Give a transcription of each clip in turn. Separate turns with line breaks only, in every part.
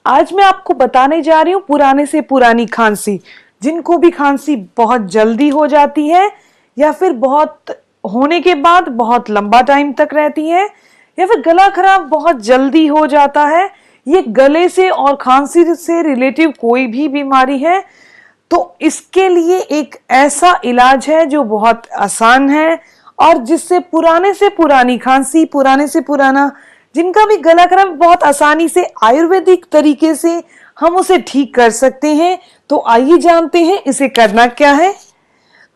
आज मैं आपको बताने जा रही हूँ पुराने से पुरानी खांसी। जिनको भी खांसी बहुत जल्दी हो जाती है या फिर बहुत होने के बाद बहुत लंबा टाइम तक रहती है या फिर गला खराब बहुत जल्दी हो जाता है, ये गले से और खांसी से रिलेटिव कोई भी बीमारी है तो इसके लिए एक ऐसा इलाज है जो बहुत आसान है और जिससे पुराने से पुरानी खांसी, पुराने से पुराना जिनका भी गला खराब बहुत आसानी से आयुर्वेदिक तरीके से हम उसे ठीक कर सकते हैं। तो आइए जानते हैं इसे करना क्या है।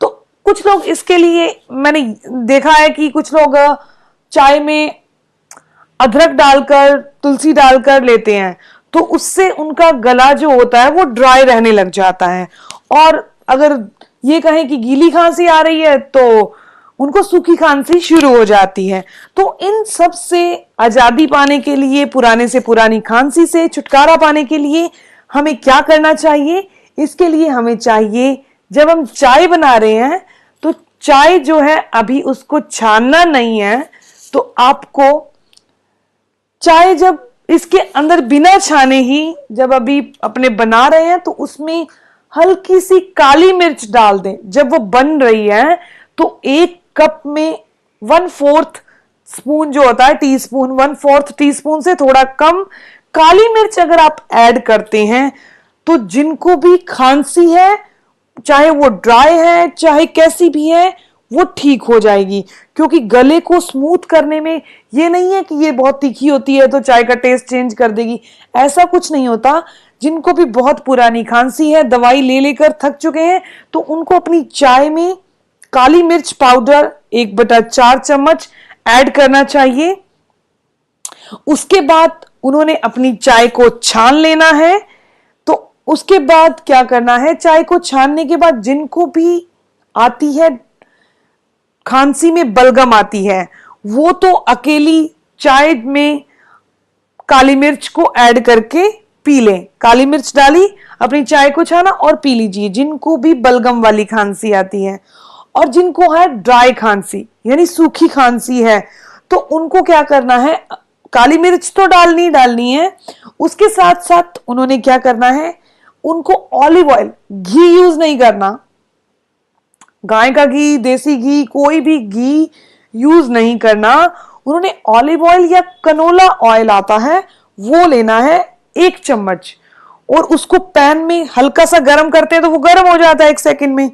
तो कुछ लोग इसके लिए मैंने देखा है कि कुछ लोग चाय में अदरक डालकर, तुलसी डालकर लेते हैं तो उससे उनका गला जो होता है वो ड्राई रहने लग जाता है। और अगर ये कहें कि गीली खांसी आ रही है तो उनको सूखी खांसी शुरू हो जाती है। तो इन सब से आजादी पाने के लिए, पुराने से पुरानी खांसी से छुटकारा पाने के लिए हमें क्या करना चाहिए? इसके लिए हमें चाहिए, जब हम चाय बना रहे हैं तो चाय जो है अभी उसको छानना नहीं है, तो आपको चाय जब इसके अंदर बिना छाने ही जब अभी अपने बना रहे हैं तो उसमें हल्की सी काली मिर्च डाल दें। जब वो बन रही है तो एक कप में 1/4 स्पून जो होता है टीस्पून, 1/4 टीस्पून से थोड़ा कम काली मिर्च अगर आप ऐड करते हैं तो जिनको भी खांसी है, चाहे वो ड्राई है चाहे कैसी भी है, वो ठीक हो जाएगी। क्योंकि गले को स्मूथ करने में ये नहीं है कि ये बहुत तीखी होती है तो चाय का टेस्ट चेंज कर देगी, ऐसा कुछ नहीं होता। जिनको भी बहुत पुरानी खांसी है, दवाई ले लेकर थक चुके हैं, तो उनको अपनी चाय में काली मिर्च पाउडर 1/4 चम्मच ऐड करना चाहिए। उसके बाद उन्होंने अपनी चाय को छान लेना है। तो उसके बाद क्या करना है, चाय को छानने के बाद जिनको भी आती है खांसी में बलगम आती है, वो तो अकेली चाय में काली मिर्च को ऐड करके पी लें। काली मिर्च डाली, अपनी चाय को छाना और पी लीजिए जिनको भी बलगम वाली खांसी आती है। और जिनको है ड्राई खांसी यानी सूखी खांसी है, तो उनको क्या करना है, काली मिर्च तो डालनी है, उसके साथ साथ उन्होंने क्या करना है, उनको ऑलिव ऑयल, घी यूज नहीं करना, गाय का घी, देसी घी, कोई भी घी यूज नहीं करना। उन्होंने ऑलिव ऑयल या कनोला ऑयल आता है वो लेना है 1 चम्मच, और उसको पैन में हल्का सा गर्म करते हैं तो वो गर्म हो जाता है 1 सेकंड में।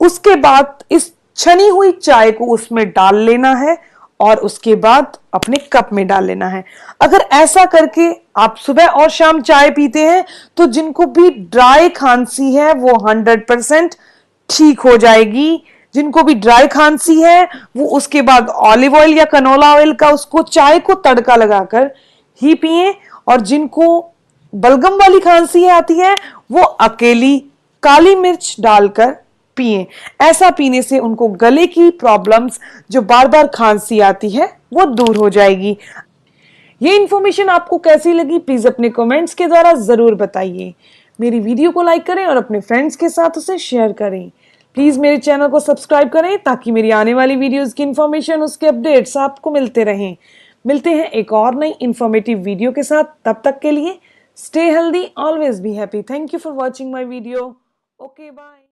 उसके बाद इस छनी हुई चाय को उसमें डाल लेना है और उसके बाद अपने कप में डाल लेना है। अगर ऐसा करके आप सुबह और शाम चाय पीते हैं तो जिनको भी ड्राई खांसी है वो 100% ठीक हो जाएगी। जिनको भी ड्राई खांसी है वो उसके बाद ऑलिव ऑयल या कनोला ऑयल का उसको चाय को तड़का लगाकर ही पिए। और जिनको बलगम वाली खांसी आती है वो अकेली काली मिर्च डालकर पिए। ऐसा पीने से उनको गले की प्रॉब्लम्स, जो बार बार खांसी आती है, वो दूर हो जाएगी। ये इंफॉर्मेशन आपको कैसी लगी प्लीज अपने कमेंट्स के द्वारा जरूर बताइए। मेरी वीडियो को लाइक करें और अपने फ्रेंड्स के साथ उसे शेयर करें। प्लीज मेरे चैनल को सब्सक्राइब करें ताकि मेरी आने वाली वीडियोस की इंफॉर्मेशन, उसके अपडेट्स आपको मिलते रहें। मिलते हैं एक और नई इंफॉर्मेटिव वीडियो के साथ। तब तक के लिए stay healthy, always be happy. Thank you for watching my video. Okay, bye.